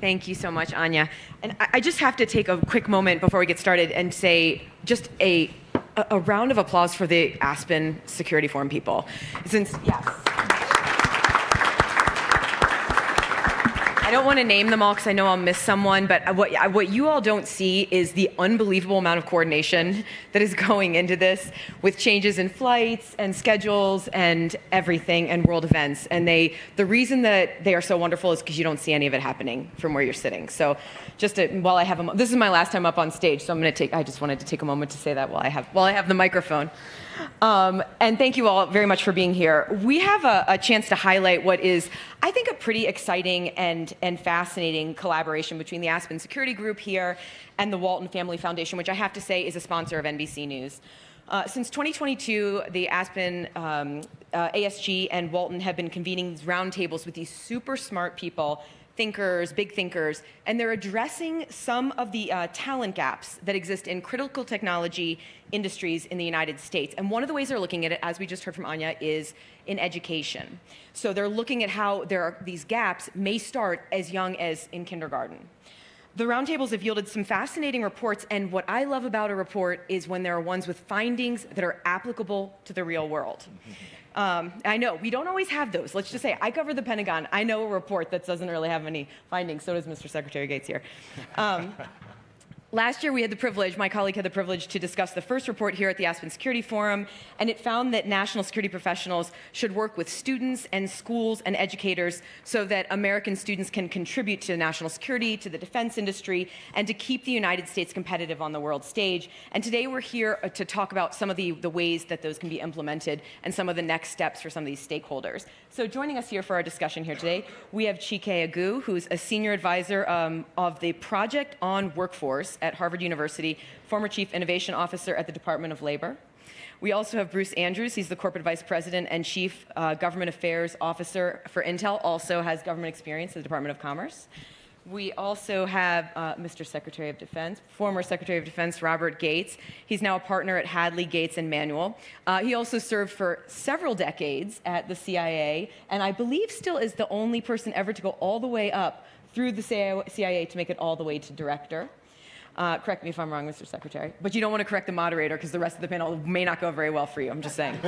Thank you so much, Anya. And I just have to take a quick moment before we get started and say just a round of applause for the Aspen Security Forum people. Since, yes. I don't want to name them all because I know I'll miss someone, but what you all don't see is the unbelievable amount of coordination that is going into this with changes in flights and schedules and everything and world events. And the reason that they are so wonderful is because you don't see any of it happening from where you're sitting. So just while I have this is my last time up on stage, so I just wanted to take a moment to say that while I have the microphone. And thank you all very much for being here. We have a chance to highlight what is, I think, a pretty exciting and fascinating collaboration between the Aspen Security Group here and the Walton Family Foundation, which I have to say is a sponsor of NBC News. Since 2022, the Aspen ASG and Walton have been convening these roundtables with these super smart people, thinkers, big thinkers, and they're addressing some of the talent gaps that exist in critical technology industries in the United States. And one of the ways they're looking at it, as we just heard from Anya, is in education. So they're looking at how these gaps may start as young as in kindergarten. The roundtables have yielded some fascinating reports, and what I love about a report is when there are ones with findings that are applicable to the real world. I know, we don't always have those. Let's just say, I cover the Pentagon. I know a report that doesn't really have any findings. So does Mr. Secretary Gates here. Last year, my colleague had the privilege to discuss the first report here at the Aspen Security Forum, and it found that national security professionals should work with students and schools and educators so that American students can contribute to national security, to the defense industry, and to keep the United States competitive on the world stage. And today we're here to talk about some of the ways that those can be implemented and some of the next steps for some of these stakeholders. So joining us here for our discussion here today, we have Chike Aguh, who's a senior advisor of the Project on Workforce at Harvard University, former Chief Innovation Officer at the Department of Labor. We also have Bruce Andrews. He's the Corporate Vice President and Chief Government Affairs Officer for Intel, also has government experience at the Department of Commerce. We also have Mr. Secretary of Defense, former Secretary of Defense Robert Gates. He's now a partner at Hadley, Gates, and Manuel. He also served for several decades at the CIA, and I believe still is the only person ever to go all the way up through the CIA to make it all the way to director. Correct me if I'm wrong, Mr. Secretary. But you don't want to correct the moderator because the rest of the panel may not go very well for you. I'm just saying.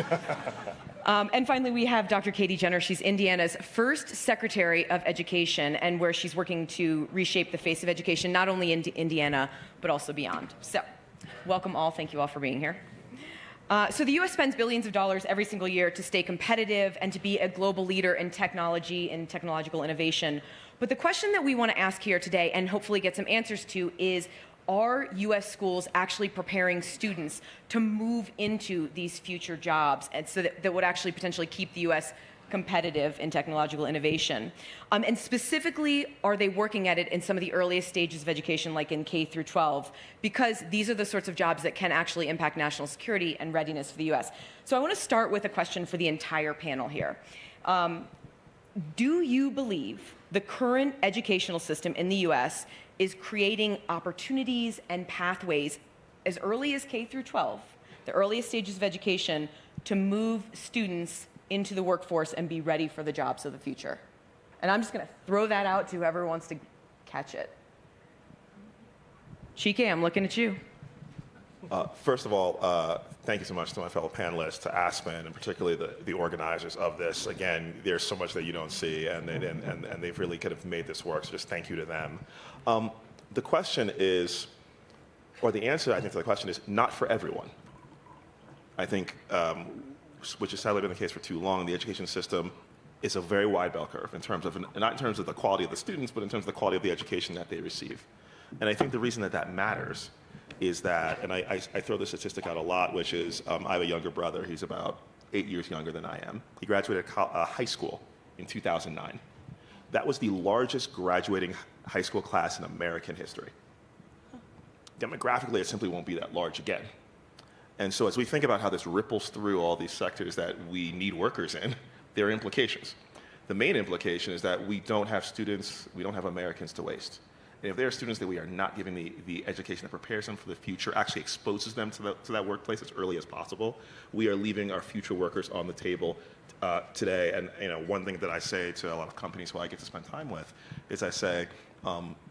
And finally, we have Dr. Katie Jenner. She's Indiana's first Secretary of Education, and where she's working to reshape the face of education, not only in Indiana, but also beyond. So, welcome all. Thank you all for being here. So the U.S. spends billions of dollars every single year to stay competitive and to be a global leader in technology and technological innovation. But the question that we want to ask here today, and hopefully get some answers to, is, are U.S. schools actually preparing students to move into these future jobs, and so that would actually potentially keep the U.S. competitive in technological innovation? And specifically, are they working at it in some of the earliest stages of education, like in K through 12? Because these are the sorts of jobs that can actually impact national security and readiness for the U.S. So I want to start with a question for the entire panel here. Do you believe the current educational system in the U.S. is creating opportunities and pathways as early as K through 12, the earliest stages of education, to move students into the workforce and be ready for the jobs of the future? And I'm just going to throw that out to whoever wants to catch it. Chike, I'm looking at you. First of all, thank you so much to my fellow panelists, to Aspen, and particularly the organizers of this. Again, there's so much that you don't see, and they've really kind of made this work, so just thank you to them. The question is, or the answer, I think, to the question is not for everyone. I think, which has sadly been the case for too long, the education system is a very wide bell curve in terms of, not in terms of the quality of the students, but in terms of the quality of the education that they receive. And I think the reason that matters is that, and I throw this statistic out a lot, which is I have a younger brother. He's about 8 years younger than I am. He graduated high school in 2009. That was the largest graduating high school class in American history. Demographically, it simply won't be that large again. And so as we think about how this ripples through all these sectors that we need workers in, there are implications. The main implication is that we don't have students, we don't have Americans to waste. And if there are students that we are not giving the education that prepares them for the future, actually exposes them to that workplace as early as possible, we are leaving our future workers on the table today. And one thing that I say to a lot of companies who I get to spend time with is I say,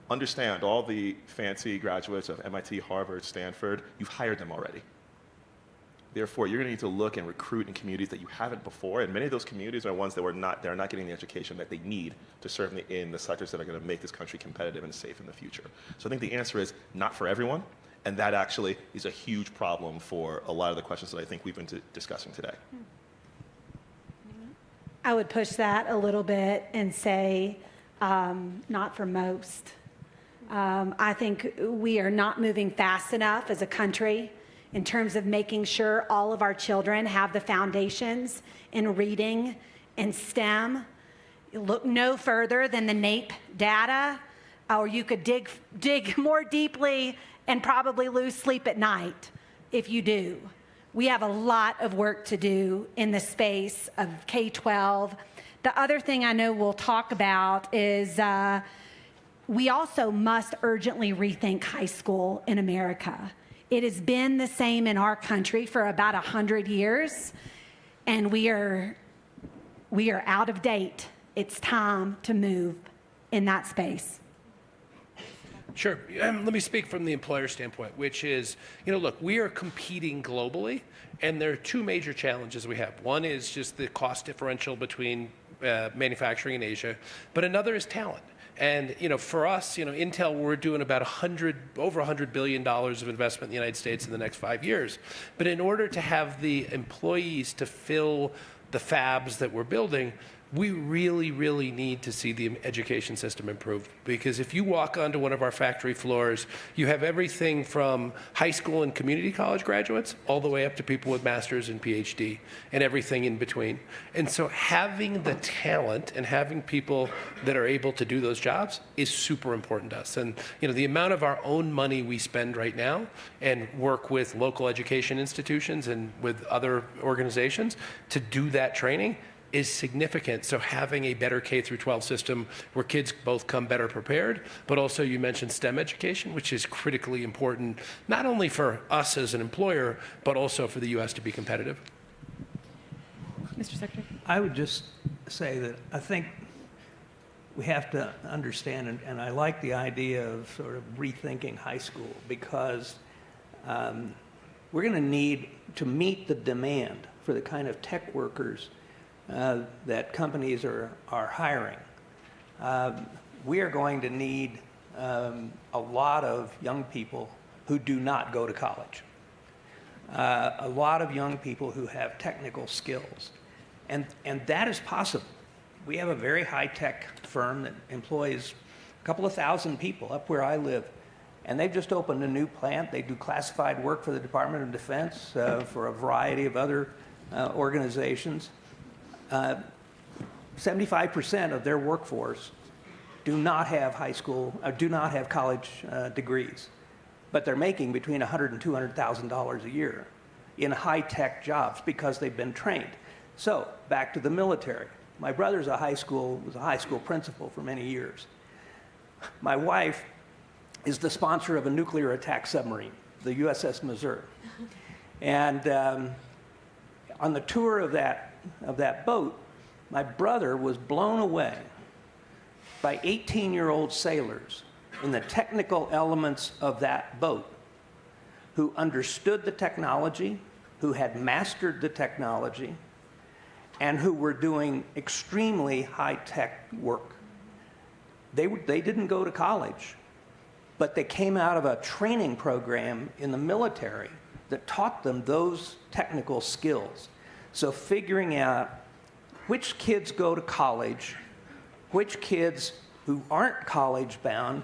Understand all the fancy graduates of MIT, Harvard, Stanford, you've hired them already. Therefore, you're going to need to look and recruit in communities that you haven't before, and many of those communities are ones that they're not getting the education that they need to serve in the sectors that are going to make this country competitive and safe in the future. So I think the answer is not for everyone, and that actually is a huge problem for a lot of the questions that I think we've been discussing today. I would push that a little bit and say not for most. I think we are not moving fast enough as a country in terms of making sure all of our children have the foundations in reading and STEM. You look no further than the NAEP data, or you could dig more deeply and probably lose sleep at night if you do. We have a lot of work to do in the space of K-12. The other thing I know we'll talk about is we also must urgently rethink high school in America. It has been the same in our country for about 100 years, and we are out of date. It's time to move in that space. Sure. Let me speak from the employer standpoint, which is, look, we are competing globally, and there are two major challenges we have. One is just the cost differential between manufacturing in Asia, but another is talent. And for us, Intel, we're doing about over $100 billion of investment in the United States in the next 5 years. But in order to have the employees to fill the fabs that we're building, we really, really need to see the education system improve. Because if you walk onto one of our factory floors, you have everything from high school and community college graduates all the way up to people with master's and PhD and everything in between. And so having the talent and having people that are able to do those jobs is super important to us. And the amount of our own money we spend right now and work with local education institutions and with other organizations to do that training is significant. So having a better K through 12 system where kids both come better prepared, but also you mentioned STEM education, which is critically important, not only for us as an employer, but also for the U.S. to be competitive. Mr. Secretary? I would just say that I think we have to understand, and I like the idea of sort of rethinking high school, because we're going to need to meet the demand for the kind of tech workers that companies are hiring. We are going to need a lot of young people who do not go to college, a lot of young people who have technical skills, and that is possible. We have a very high-tech firm that employs a couple of thousand people up where I live, and they've just opened a new plant. They do classified work for the Department of Defense, for a variety of other organizations. 75% of their workforce do not have college degrees, but they're making between $100,000 and $200,000 a year in high-tech jobs because they've been trained. So back to the military. My brother's was a high school principal for many years. My wife is the sponsor of a nuclear attack submarine, the USS Missouri, and on the tour of that boat, my brother was blown away by 18-year-old sailors in the technical elements of that boat who understood the technology, who had mastered the technology, and who were doing extremely high-tech work. They didn't go to college, but they came out of a training program in the military that taught them those technical skills. So figuring out which kids go to college, which kids who aren't college-bound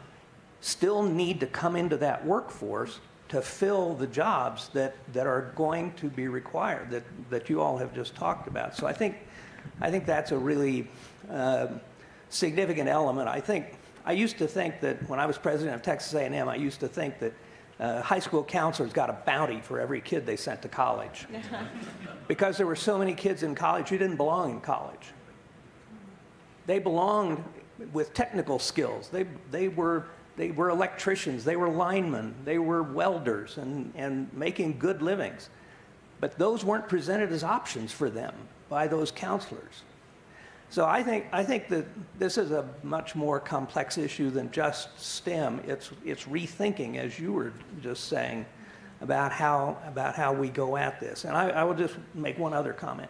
still need to come into that workforce to fill the jobs that are going to be required, that you all have just talked about. So I think that's a really significant element. I used to think that when I was president of Texas A&M, I used to think that high school counselors got a bounty for every kid they sent to college. Because there were so many kids in college who didn't belong in college. They belonged with technical skills. They were electricians, they were linemen, they were welders and making good livings. But those weren't presented as options for them by those counselors. So I think that this is a much more complex issue than just STEM. It's rethinking, as you were just saying, about how we go at this. And I will just make one other comment.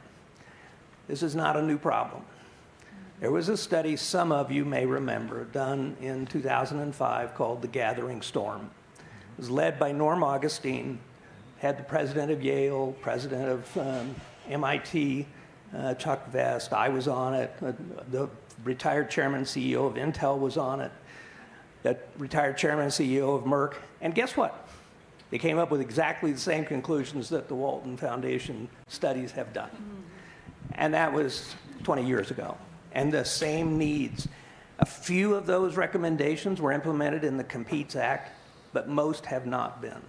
This is not a new problem. There was a study some of you may remember done in 2005 called The Gathering Storm. It was led by Norm Augustine, had the president of Yale, president of MIT, Chuck Vest. I was on it. The retired chairman and CEO of Intel was on it. The retired chairman and CEO of Merck. And guess what? They came up with exactly the same conclusions that the Walton Foundation studies have done. And that was 20 years ago. And the same needs. A few of those recommendations were implemented in the Competes Act, but most have not been.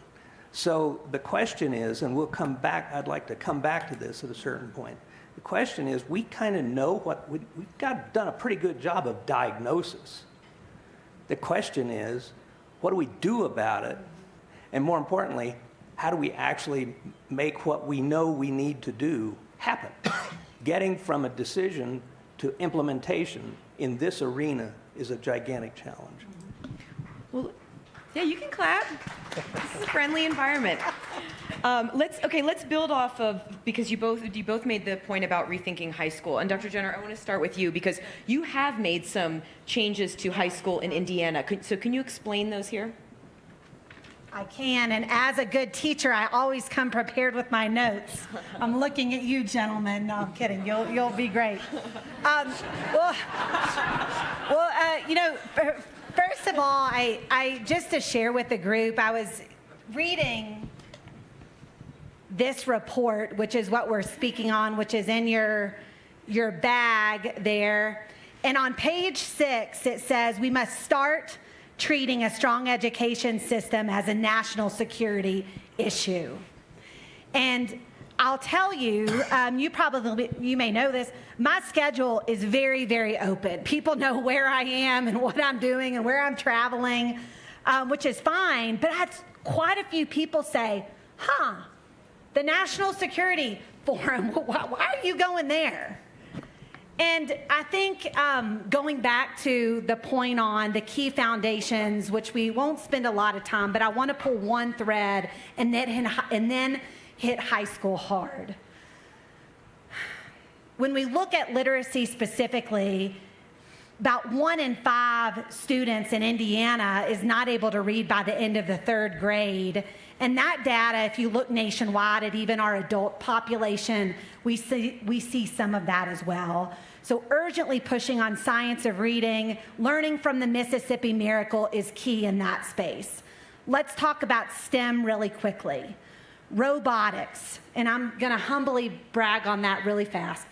So the question is, and we'll come back, I'd like to come back to this at a certain point. The question is, we kind of know what, we've done a pretty good job of diagnosis. The question is, what do we do about it? And more importantly, how do we actually make what we know we need to do happen? Getting from a decision to implementation in this arena is a gigantic challenge. Well, yeah, you can clap. This is a friendly environment. Let's build off of, because you both made the point about rethinking high school. And Dr. Jenner, I want to start with you because you have made some changes to high school in Indiana. So can you explain those here? I can, and as a good teacher, I always come prepared with my notes. I'm looking at you, gentlemen. No, I'm kidding. You'll be great. First of all, I just to share with the group, I was reading this report, which is what we're speaking on, which is in your bag there. And on page 6, it says we must start treating a strong education system as a national security issue. And I'll tell you, you may know this, my schedule is very, very open. People know where I am and what I'm doing and where I'm traveling, which is fine. But I had quite a few people say, the National Security Forum, why are you going there? And I think going back to the point on the key foundations, which we won't spend a lot of time, but I want to pull one thread and then hit high school hard. When we look at literacy specifically, about 1 in 5 students in Indiana is not able to read by the end of the 3rd grade. And that data, if you look nationwide at even our adult population, we see some of that as well. So urgently pushing on science of reading, learning from the Mississippi Miracle is key in that space. Let's talk about STEM really quickly. Robotics, and I'm going to humbly brag on that really fast.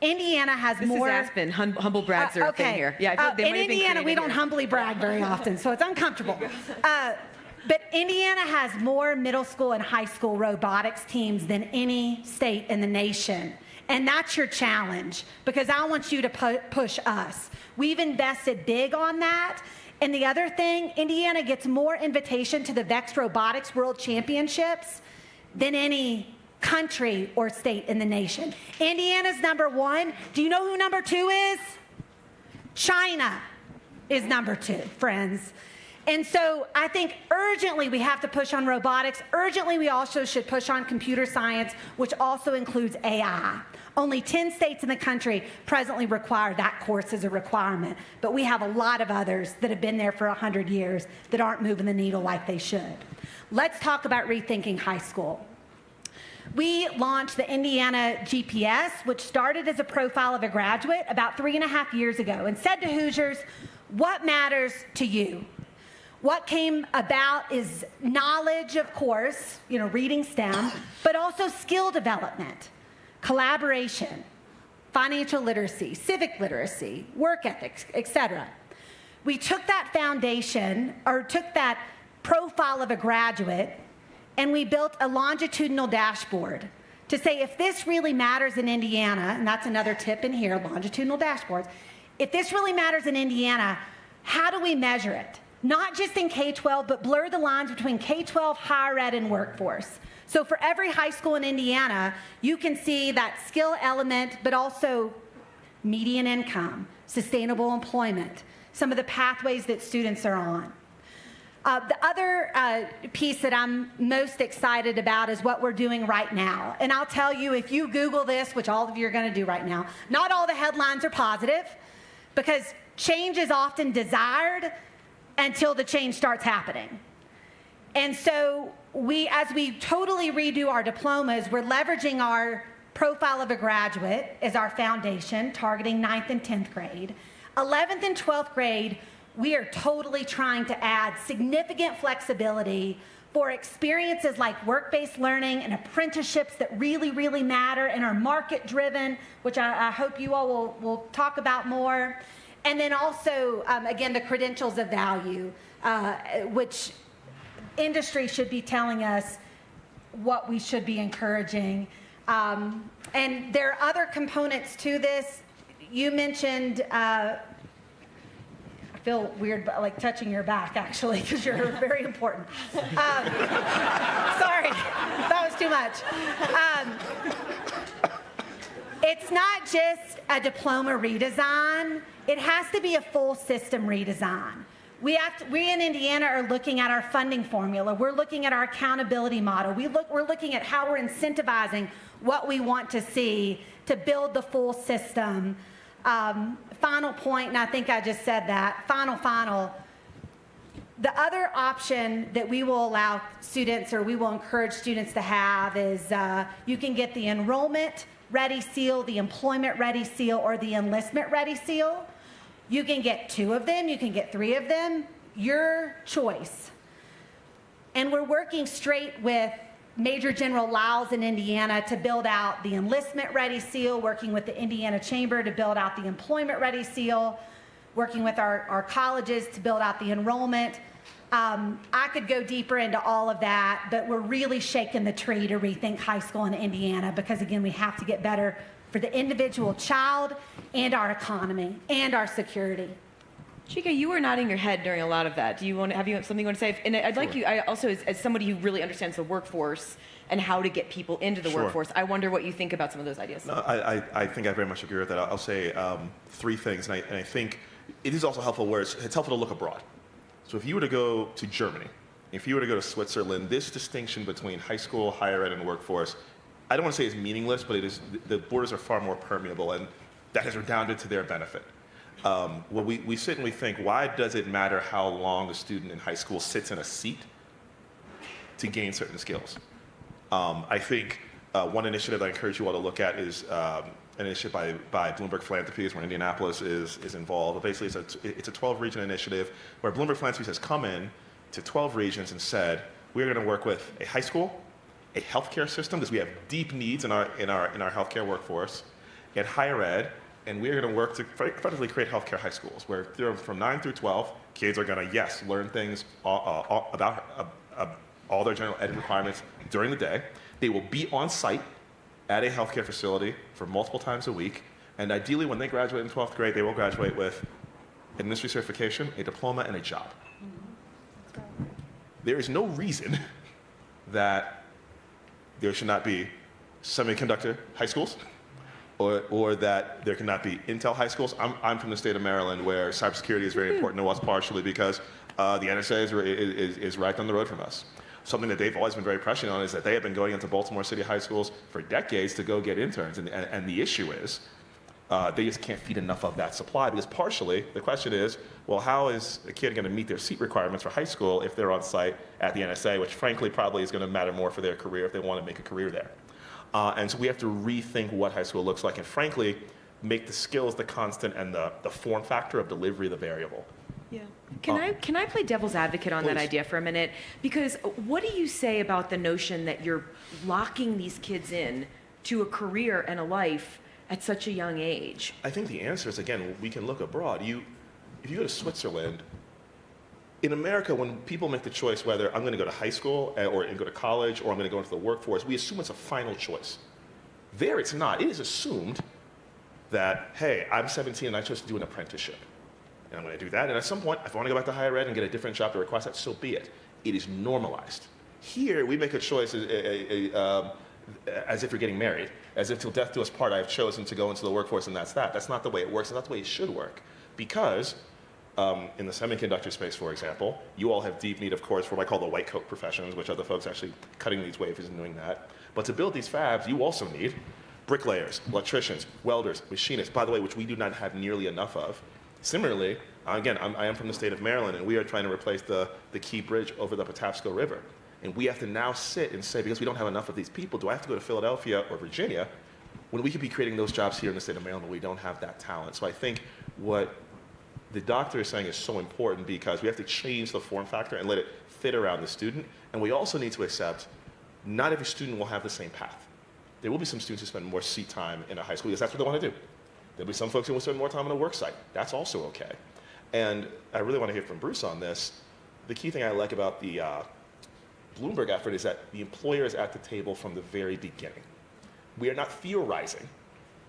Indiana has more... This is Aspen. Humble brags are a thing here. Yeah, in Indiana, we don't humbly brag very often, so it's uncomfortable. But Indiana has more middle school and high school robotics teams than any state in the nation. And that's your challenge, because I want you to push us. We've invested big on that. And the other thing, Indiana gets more invitation to the VEX Robotics World Championships than any country or state in the nation. Indiana's number 1. Do you know who number 2 is? China is number 2, friends. And so I think urgently we have to push on robotics. Urgently we also should push on computer science, which also includes AI. Only 10 states in the country presently require that course as a requirement, but we have a lot of others that have been there for 100 years that aren't moving the needle like they should. Let's talk about rethinking high school. We launched the Indiana GPS, which started as a profile of a graduate about 3.5 years ago, and said to Hoosiers, what matters to you? What came about is knowledge, of course, reading STEM, but also skill development, collaboration, financial literacy, civic literacy, work ethics, etc. We took that foundation, or took that profile of a graduate, and we built a longitudinal dashboard to say, if this really matters in Indiana, and that's another tip in here, longitudinal dashboards, if this really matters in Indiana, how do we measure it? Not just in K-12, but blur the lines between K-12, higher ed, and workforce. So for every high school in Indiana, you can see that skill element, but also median income, sustainable employment, some of the pathways that students are on. The other piece that I'm most excited about is what we're doing right now. And I'll tell you, if you Google this, which all of you are going to do right now, not all the headlines are positive, because change is often desired until the change starts happening. And so as we totally redo our diplomas, we're leveraging our profile of a graduate as our foundation, targeting 9th and 10th grade. 11th and 12th grade, we are totally trying to add significant flexibility for experiences like work-based learning and apprenticeships that really, really matter and are market-driven, which I hope you all will talk about more. And then also, again, the credentials of value, which industry should be telling us what we should be encouraging. And there are other components to this. You mentioned, I feel weird like touching your back, actually, because you're very important. Sorry, that was too much. It's not just a diploma redesign. It has to be a full system redesign. We in Indiana are looking at our funding formula. We're looking at our accountability model. We're looking at how we're incentivizing what we want to see to build the full system. Final point, and I think I just said that, final. The other option that we will allow students, or we will encourage students to have, is you can get the enrollment ready seal, the employment ready seal, or the enlistment ready seal. You can get 2 of them, you can get 3 of them, your choice. And we're working straight with Major General Lyles in Indiana to build out the enlistment ready seal, working with the Indiana Chamber to build out the employment ready seal, working with our colleges to build out the enrollment. I could go deeper into all of that, but we're really shaking the tree to rethink high school in Indiana because, again, we have to get better for the individual child and our economy and our security. Chike, you were nodding your head during a lot of that. Have you something you want to say? And I'd like you, I also, as somebody who really understands the workforce and how to get people into the workforce, I wonder what you think about some of those ideas. No, I think I very much agree with that. I'll say 3 things, and I think it is also helpful where it's helpful to look abroad. So if you were to go to Germany, if you were to go to Switzerland, this distinction between high school, higher ed, and workforce, I don't want to say it's meaningless, but the borders are far more permeable, and that has redounded to their benefit. Well, we sit and we think, why does it matter how long a student in high school sits in a seat to gain certain skills? I think one initiative I encourage you all to look at is an initiative by Bloomberg Philanthropies, where Indianapolis is involved. But basically, it's a 12-region initiative where Bloomberg Philanthropies has come in to 12 regions and said, we're going to work with a high school, a healthcare system, because we have deep needs in our healthcare workforce, and higher ed, and we're going to work to effectively create healthcare high schools where from 9 through 12, kids are going to, yes, learn things about all their general ed requirements during the day. They will be on site at a healthcare facility for multiple times a week, and ideally when they graduate in 12th grade, they will graduate with an industry certification, a diploma, and a job. There is no reason that there should not be semiconductor high schools, or that there cannot be Intel high schools. I'm from the state of Maryland, where cybersecurity is very important to us, partially because the NSA is right down the road from us. Something that they've always been very prescient on is that they have been going into Baltimore City high schools for decades to go get interns, and the issue is they just can't feed enough of that supply, because partially the question is, well, how is a kid going to meet their seat requirements for high school if they're on site at the NSA, which frankly probably is going to matter more for their career if they want to make a career there. And so we have to rethink what high school looks like, and frankly, make the skills the constant and the form factor of delivery the variable. Yeah. Can I play devil's advocate on that idea for a minute? Because what do you say about the notion that you're locking these kids in to a career and a life at such a young age? I think the answer is, again, we can look abroad. If you go to Switzerland, in America, when people make the choice whether I'm going to go to high school or go to college or I'm going to go into the workforce, we assume it's a final choice. There it's not. It is assumed that, hey, I'm 17 and I chose to do an apprenticeship. And I'm going to do that. And at some point, if I want to go back to higher ed and get a different job that requires that, so be it. It is normalized. Here, we make a choice as if you're getting married, as if till death do us part, I have chosen to go into the workforce and that's that. That's not the way it works, and that's the way it should work. Because in the semiconductor space, for example, you all have deep need, of course, for what I call the white coat professions, which are the folks actually cutting these wafers and doing that. But to build these fabs, you also need bricklayers, electricians, welders, machinists, by the way, which we do not have nearly enough of. Similarly, again, I am from the state of Maryland, and we are trying to replace the Key Bridge over the Patapsco River. And we have to now sit and say, because we don't have enough of these people, do I have to go to Philadelphia or Virginia when we could be creating those jobs here in the state of Maryland, but we don't have that talent? So I think what the doctor is saying is so important, because we have to change the form factor and let it fit around the student. And we also need to accept not every student will have the same path. There will be some students who spend more seat time in a high school because that's what they want to do. There'll be some folks who will spend more time on a work site. That's also okay. And I really want to hear from Bruce on this. The key thing I like about the Bloomberg effort is that the employer is at the table from the very beginning. We are not theorizing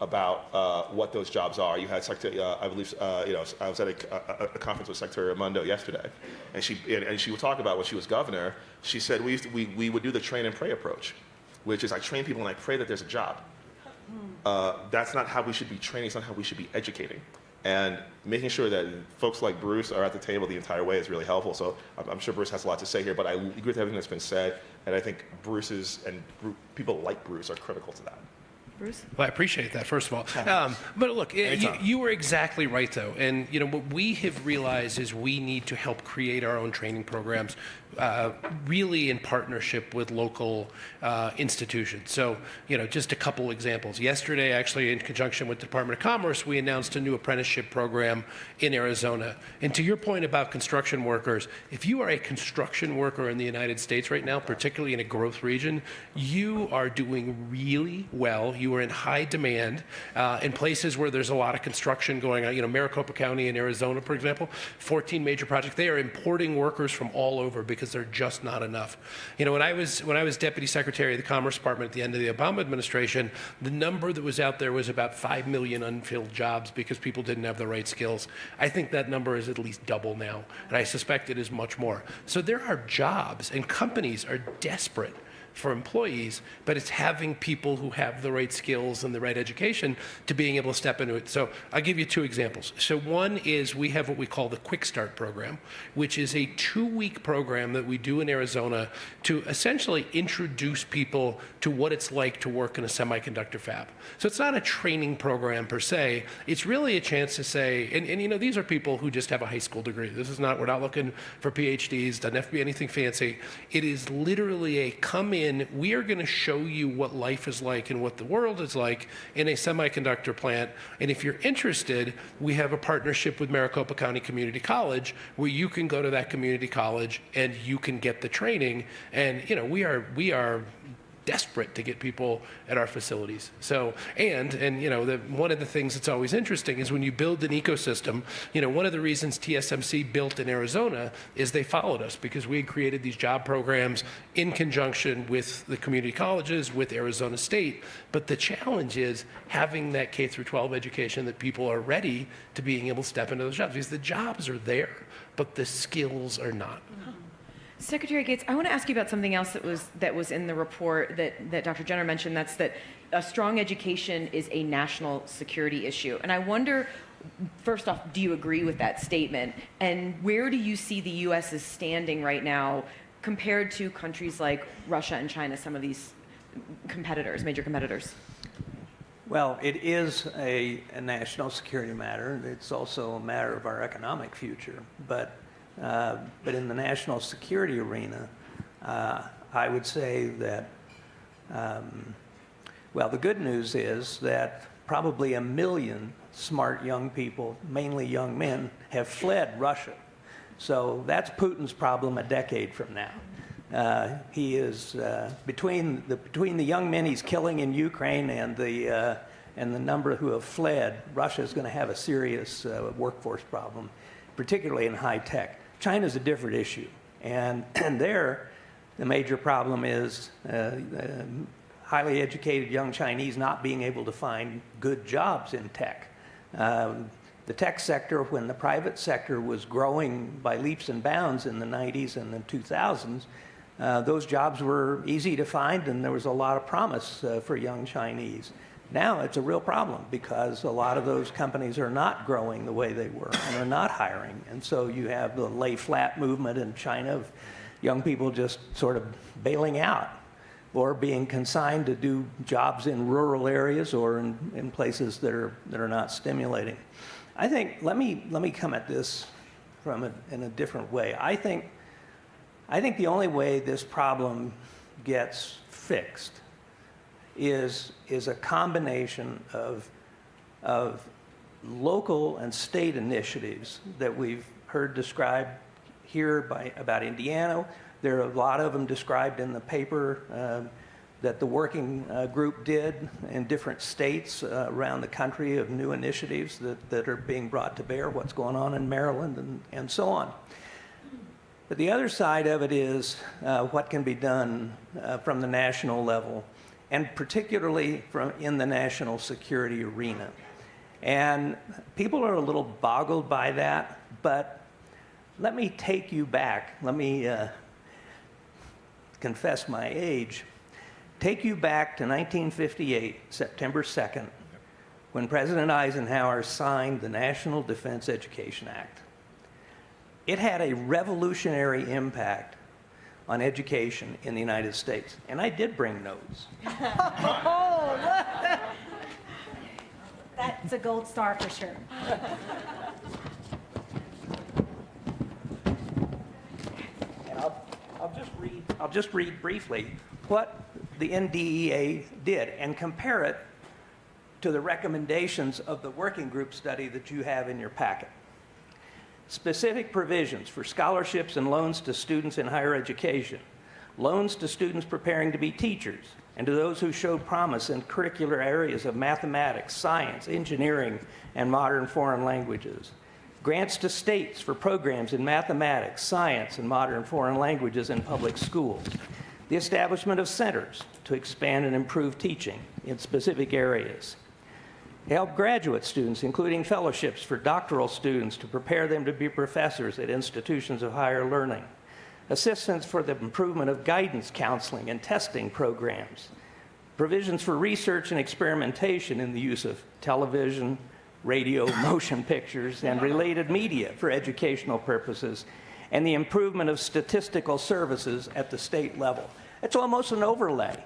about what those jobs are. You had Secretary, I believe, I was at a conference with Secretary Raimondo yesterday, and she would talk about when she was governor. She said we would do the train and pray approach, which is I train people and I pray that there's a job. That's not how we should be training. It's not how we should be educating. And making sure that folks like Bruce are at the table the entire way is really helpful. So I'm sure Bruce has a lot to say here, but I agree with everything that's been said. And I think people like Bruce are critical to that. Bruce? Well, I appreciate that, first of all. But look, you were exactly right, though. And what we have realized is we need to help create our own training programs, really in partnership with local institutions. So, just a couple examples. Yesterday, actually, in conjunction with the Department of Commerce, we announced a new apprenticeship program in Arizona. And to your point about construction workers, if you are a construction worker in the United States right now, particularly in a growth region, you are doing really well. You are in high demand in places where there's a lot of construction going on. Maricopa County in Arizona, for example, 14 major projects. They are importing workers from all over because they're just not enough. When I was Deputy Secretary of the Commerce Department at the end of the Obama administration, the number that was out there was about 5 million unfilled jobs because people didn't have the right skills. I think that number is at least double now, and I suspect it is much more. So there are jobs, and companies are desperate for employees, but it's having people who have the right skills and the right education to being able to step into it. So I'll give you two examples. So one is we have what we call the Quick Start program, which is a 2-week program that we do in Arizona to essentially introduce people to what it's like to work in a semiconductor fab. So it's not a training program per se. It's really a chance to say, and these are people who just have a high school degree. We're not looking for PhDs, doesn't have to be anything fancy. It is literally a come in, we are going to show you what life is like and what the world is like in a semiconductor plant. And if you're interested, we have a partnership with Maricopa County Community College where you can go to that community college and you can get the training. And we are desperate to get people at our facilities. So, one of the things that's always interesting is when you build an ecosystem, one of the reasons TSMC built in Arizona is they followed us because we had created these job programs in conjunction with the community colleges, with Arizona State. But the challenge is having that K through 12 education that people are ready to being able to step into those jobs, because the jobs are there, but the skills are not. Secretary Gates, I want to ask you about something else that was in the report that Dr. Jenner mentioned. That's that a strong education is a national security issue. And I wonder, first off, do you agree with that statement? And where do you see the U.S. is standing right now compared to countries like Russia and China, some of these competitors, major competitors? Well, it is a national security matter. It's also a matter of our economic future. But in the national security arena, I would say that, the good news is that probably 1 million smart young people, mainly young men, have fled Russia. So that's Putin's problem a decade from now. He is, between the young men he's killing in Ukraine and the number who have fled, Russia is going to have a serious workforce problem, particularly in high tech. China's a different issue, and there the major problem is highly educated young Chinese not being able to find good jobs in tech. The tech sector, when the private sector was growing by leaps and bounds in the 90s and the 2000s, those jobs were easy to find, and there was a lot of promise for young Chinese. Now it's a real problem because a lot of those companies are not growing the way they were and are not hiring. And so you have the lay flat movement in China of young people just sort of bailing out or being consigned to do jobs in rural areas or in places that are not stimulating. I think, let me come at this in a different way. I think the only way this problem gets fixed is a combination of local and state initiatives that we've heard described here about Indiana. There are a lot of them described in the paper that the working group did in different states around the country of new initiatives that are being brought to bear, what's going on in Maryland and so on. But the other side of it is what can be done from the national level, and particularly in the national security arena. And people are a little boggled by that, but let me take you back. Let me confess my age. Take you back to 1958, September 2nd, when President Eisenhower signed the National Defense Education Act. It had a revolutionary impact on education in the United States. And I did bring notes. Oh, look. That's a gold star for sure. And I'll just read briefly what the NDEA did and compare it to the recommendations of the working group study that you have in your packet. Specific provisions for scholarships and loans to students in higher education, loans to students preparing to be teachers, and to those who showed promise in curricular areas of mathematics, science, engineering, and modern foreign languages, grants to states for programs in mathematics, science, and modern foreign languages in public schools, the establishment of centers to expand and improve teaching in specific areas, help graduate students, including fellowships for doctoral students to prepare them to be professors at institutions of higher learning, assistance for the improvement of guidance counseling and testing programs, provisions for research and experimentation in the use of television, radio, motion pictures, and related media for educational purposes, and the improvement of statistical services at the state level. It's almost an overlay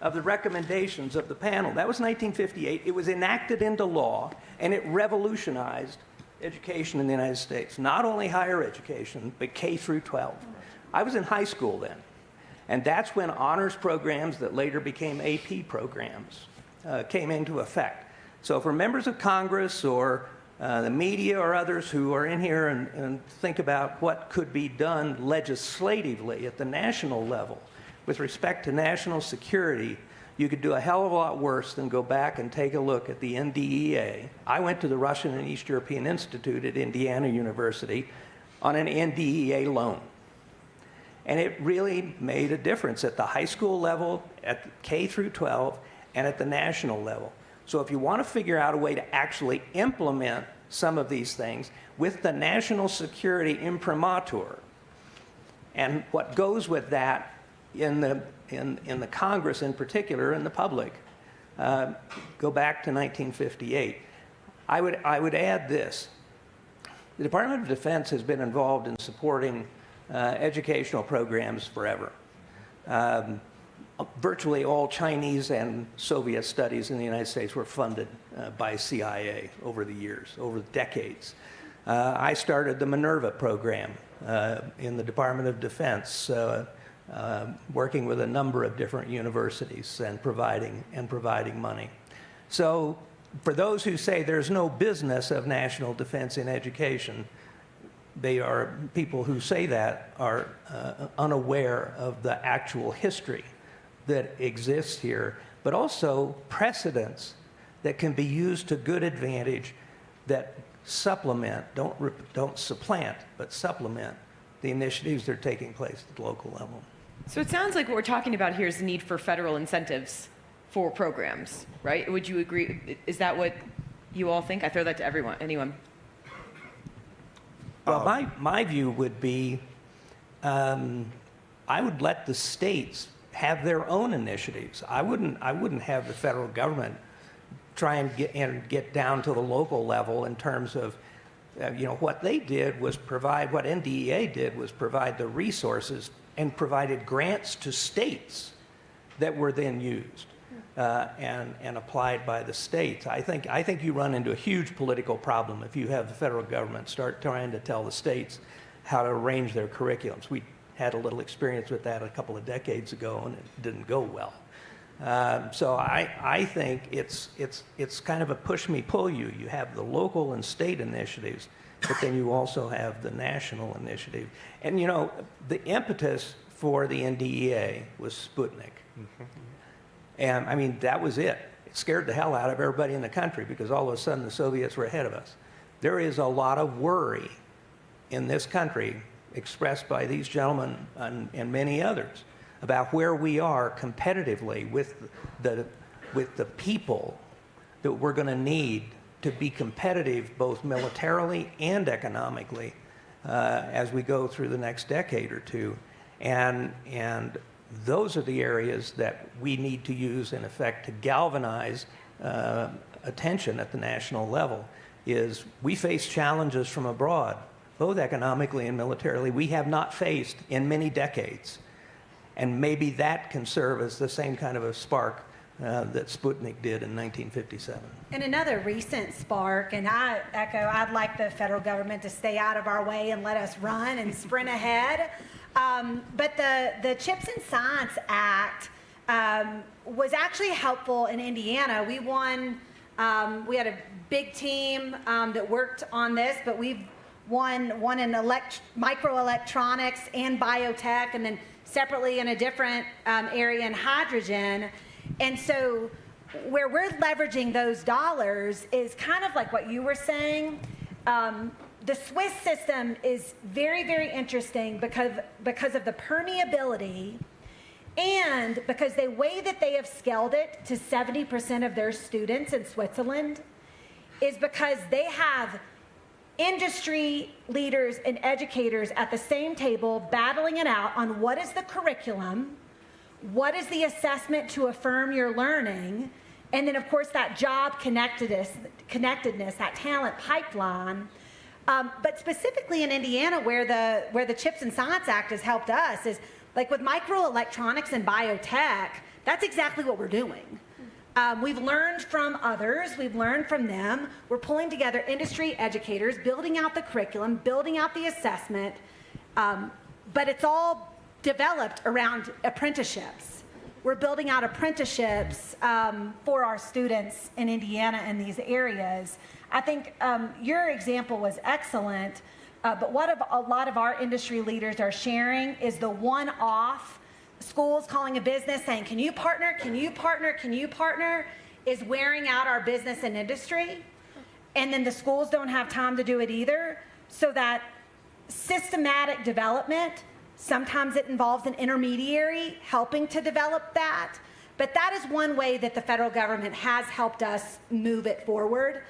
of the recommendations of the panel. That was 1958. It was enacted into law, and it revolutionized education in the United States. Not only higher education, but K through 12. I was in high school then, and that's when honors programs that later became AP programs came into effect. So for members of Congress or the media or others who are in here and think about what could be done legislatively at the national level with respect to national security, you could do a hell of a lot worse than go back and take a look at the NDEA. I went to the Russian and East European Institute at Indiana University on an NDEA loan. And it really made a difference at the high school level, at K through 12, and at the national level. So if you want to figure out a way to actually implement some of these things with the national security imprimatur, and what goes with that in the Congress in particular, in the public, go back to 1958. I would add this. The Department of Defense has been involved in supporting educational programs forever. Virtually all Chinese and Soviet studies in the United States were funded by CIA over the years, over decades. I started the Minerva program in the Department of Defense, working with a number of different universities and providing money. So for those who say there's no business of national defense in education, people who say that are unaware of the actual history that exists here, but also precedents that can be used to good advantage that supplement, don't supplant, but supplement the initiatives that are taking place at the local level. So it sounds like what we're talking about here is the need for federal incentives for programs, right? Would you agree? Is that what you all think? I throw that to anyone. Well, my view would be I would let the states have their own initiatives. I wouldn't have the federal government try and get down to the local level in terms of, what they did was provide, what NDEA did was provide the resources and provided grants to states that were then used and applied by the states. I think you run into a huge political problem if you have the federal government start trying to tell the states how to arrange their curriculums. We had a little experience with that a couple of decades ago, and it didn't go well. So I think it's kind of a push me, pull you. You have the local and state initiatives, but then you also have the national initiative. And the impetus for the NDEA was Sputnik. Mm-hmm. And I mean, that was it. It scared the hell out of everybody in the country because all of a sudden the Soviets were ahead of us. There is a lot of worry in this country expressed by these gentlemen and many others about where we are competitively with the people that we're going to need to be competitive both militarily and economically as we go through the next decade or two. And those are the areas that we need to use, in effect, to galvanize attention at the national level. Is we face challenges from abroad, both economically and militarily, we have not faced in many decades. And maybe that can serve as the same kind of a spark that Sputnik did in 1957. And another recent spark, and I echo, I'd like the federal government to stay out of our way and let us run and sprint ahead. But the Chips and Science Act was actually helpful in Indiana. We won, we had a big team that worked on this, but we've won in microelectronics and biotech, and then separately in a different area in hydrogen. And so where we're leveraging those dollars is kind of like what you were saying. The Swiss system is very, very interesting because of the permeability and because the way that they have scaled it to 70% of their students in Switzerland is because they have industry leaders and educators at the same table battling it out on what is the curriculum, what is the assessment to affirm your learning, and then of course that job connectedness, that talent pipeline. But specifically in Indiana, where the Chips and Science Act has helped us is like with microelectronics and biotech, that's exactly what we're doing. We've learned from others, we've learned from them. We're pulling together industry educators, building out the curriculum, building out the assessment, but it's all developed around apprenticeships. We're building out apprenticeships for our students in Indiana in these areas. I think your example was excellent, but what a lot of our industry leaders are sharing is the one-off schools calling a business saying, can you partner, can you partner, can you partner, is wearing out our business and industry. And then the schools don't have time to do it either. So that systematic development, sometimes it involves an intermediary helping to develop that. But that is one way that the federal government has helped us move it forward.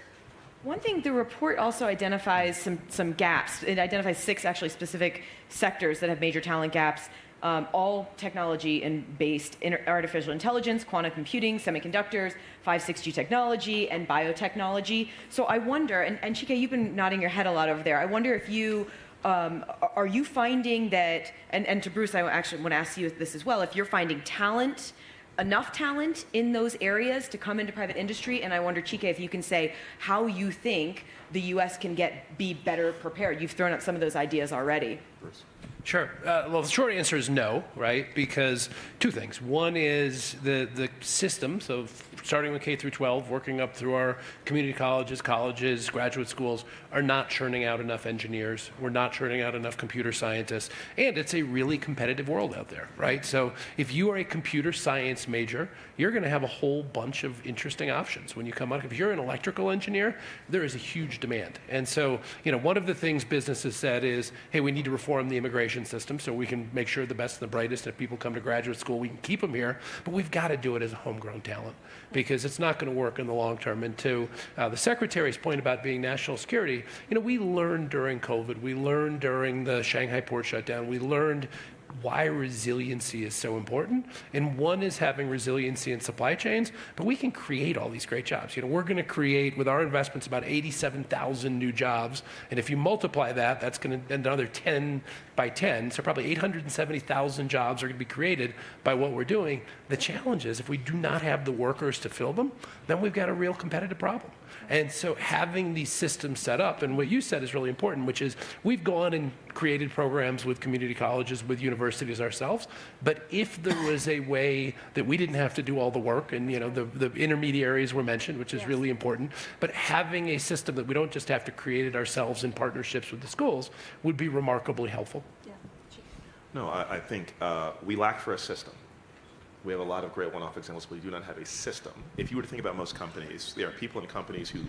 One thing, the report also identifies some gaps. It identifies 6 actually specific sectors that have major talent gaps. All technology and based artificial intelligence, quantum computing, semiconductors, 5-6G technology, and biotechnology. So I wonder, and Chike, you've been nodding your head a lot over there. I wonder if you, are you finding that, and to Bruce, I actually want to ask you this as well, if you're finding talent, enough talent in those areas to come into private industry, and I wonder, Chike, if you can say how you think the U.S. can be better prepared. You've thrown out some of those ideas already. Bruce. Sure. Well, the short answer is no, right? Because 2 things. One is the system, so starting with K through 12, working up through our community colleges, graduate schools, are not churning out enough engineers. We're not churning out enough computer scientists. And it's a really competitive world out there, right? So if you are a computer science major, you're going to have a whole bunch of interesting options when you come out. If you're an electrical engineer, there is a huge demand. And so, one of the things businesses said is, hey, we need to reform the immigration system so we can make sure the best and the brightest, if people come to graduate school, we can keep them here, but we've got to do it as a homegrown talent because it's not going to work in the long term. And to the Secretary's point about being national security, we learned during COVID, we learned during the Shanghai port shutdown, we learned why resiliency is so important. And one is having resiliency in supply chains, but we can create all these great jobs. We're going to create, with our investments, about 87,000 new jobs. And if you multiply that, that's going to another 10 by 10. So probably 870,000 jobs are going to be created by what we're doing. The challenge is if we do not have the workers to fill them, then we've got a real competitive problem. And so having these systems set up, and what you said is really important, which is we've gone and created programs with community colleges, with universities ourselves, but if there was a way that we didn't have to do all the work, and the intermediaries were mentioned, which is really important, but having a system that we don't just have to create it ourselves in partnerships with the schools would be remarkably helpful. Yeah. No, I think we lack for a system. We have a lot of great one-off examples, but we do not have a system. If you were to think about most companies, there are people in companies who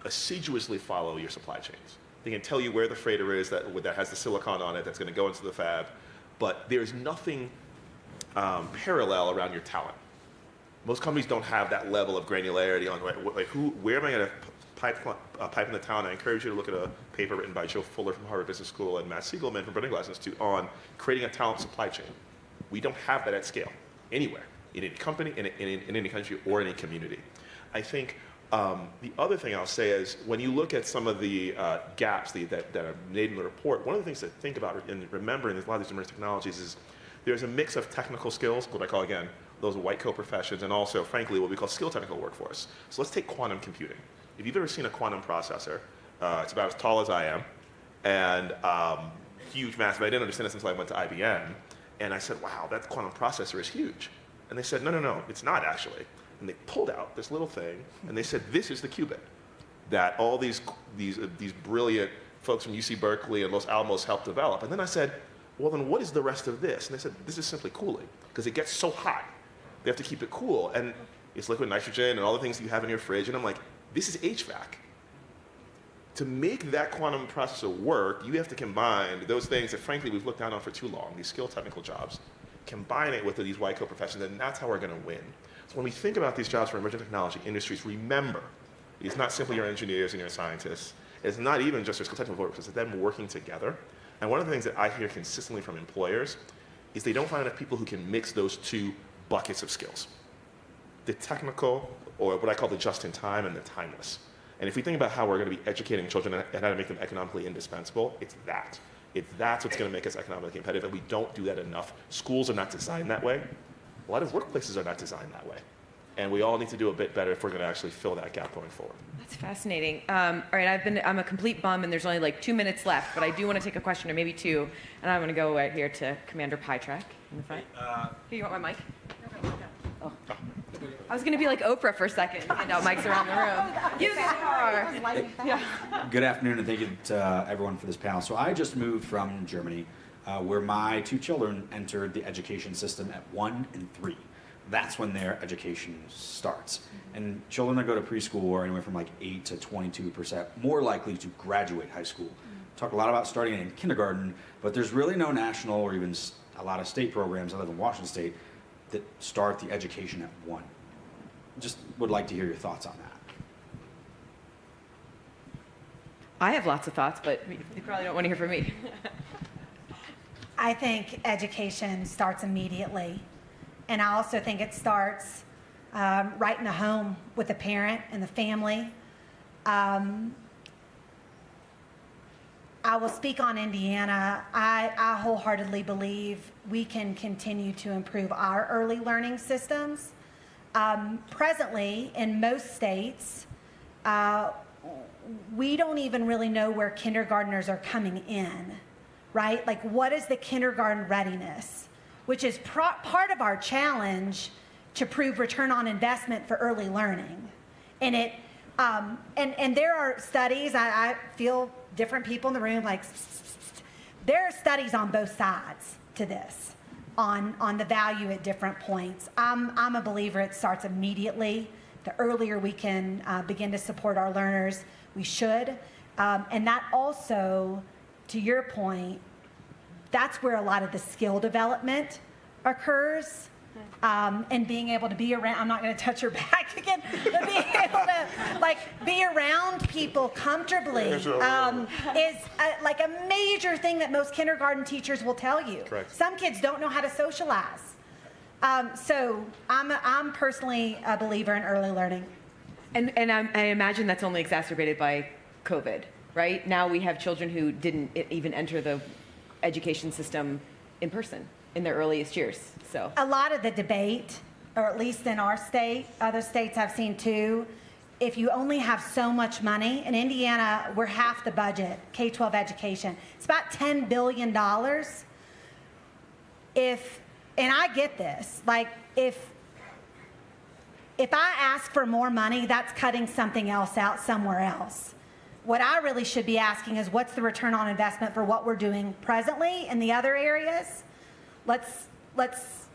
assiduously follow your supply chains. They can tell you where the freighter is that has the silicon on it that's going to go into the fab, but there's nothing parallel around your talent. Most companies don't have that level of granularity on where am I going to pipe in the talent. I encourage you to look at a paper written by Joe Fuller from Harvard Business School and Matt Siegelman from Burning Glass Institute on creating a talent supply chain. We don't have that at scale anywhere, in any company, in any country, or any community. I think the other thing I'll say is when you look at some of the gaps that are made in the report, one of the things to think about in remembering a lot of these emerging technologies is there's a mix of technical skills, what I call, again, those white coat professions, and also, frankly, what we call skill technical workforce. So let's take quantum computing. If you've ever seen a quantum processor, it's about as tall as I am, and huge, massive. I didn't understand this until I went to IBM. And I said, wow, that quantum processor is huge. And they said, no, it's not actually. And they pulled out this little thing, and they said, this is the qubit that all these brilliant folks from UC Berkeley and Los Alamos helped develop. And then I said, well, then what is the rest of this? And they said, this is simply cooling, because it gets so hot. They have to keep it cool. And it's liquid nitrogen and all the things you have in your fridge. And I'm like, this is HVAC. To make that quantum processor work, you have to combine those things that, frankly, we've looked down on for too long, these skill technical jobs, combine it with these white coat professions, and that's how we're going to win. So when we think about these jobs for emerging technology industries, remember, it's not simply your engineers and your scientists. It's not even just your skill technical workers. It's them working together. And one of the things that I hear consistently from employers is they don't find enough people who can mix those two buckets of skills. The technical, or what I call the just-in-time, and the timeless. And if we think about how we're going to be educating children and how to make them economically indispensable, it's that. That's what's going to make us economically competitive, and we don't do that enough. Schools are not designed that way. A lot of workplaces are not designed that way. And we all need to do a bit better if we're going to actually fill that gap going forward. That's fascinating. All right, I'm a complete bum, and there's only like 2 minutes left, but I do want to take a question, or maybe two, and I'm going to go right here to Commander Pytrack in the front. Here, you want my mic? Oh. I was going to be like Oprah for a second, hand out mics around the room. You are. Yeah. Good afternoon, and thank you to everyone for this panel. So I just moved from Germany, where my two children entered the education system at 1 and 3. That's when their education starts. And children that go to preschool are anywhere from like 8 to 22% more likely to graduate high school. Talk a lot about starting in kindergarten, but there's really no national or even a lot of state programs other than Washington State that start the education at 1. Just would like to hear your thoughts on that. I have lots of thoughts, but you probably don't want to hear from me. I think education starts immediately. And I also think it starts right in the home with the parent and the family. I will speak on Indiana. I wholeheartedly believe we can continue to improve our early learning systems. Presently, in most states, we don't even really know where kindergartners are coming in, right? Like, what is the kindergarten readiness? Which is part of our challenge to prove return on investment for early learning. And and there are studies, I feel different people in the room, like, there are studies on both sides to this, on the value at different points. I'm a believer it starts immediately. The earlier we can begin to support our learners, we should. And that also, to your point, that's where a lot of the skill development occurs. and being able to be around, I'm not going to touch her back again, but being able to be around people comfortably is like a major thing that most kindergarten teachers will tell you. Correct. Some kids don't know how to socialize. So I'm personally a believer in early learning. And I imagine that's only exacerbated by COVID, right? Now we have children who didn't even enter the education system in person in their earliest years. So a lot of the debate, or at least in our state, other states I've seen too, if you only have so much money, in Indiana, we're half the budget, K-12 education. It's about $10 billion. And I get this, like if I ask for more money, that's cutting something else out somewhere else. What I really should be asking is what's the return on investment for what we're doing presently in the other areas? Let's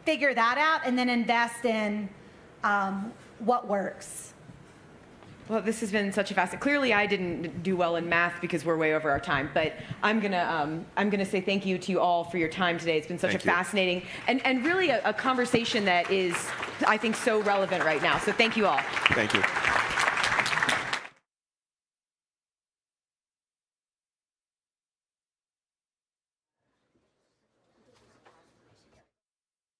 figure that out and then invest in what works. Well, this has been such a fascinating. Clearly, I didn't do well in math because we're way over our time. But I'm gonna say thank you to you all for your time today. It's been such a fascinating and really a conversation that is, I think, so relevant right now. So thank you all. Thank you.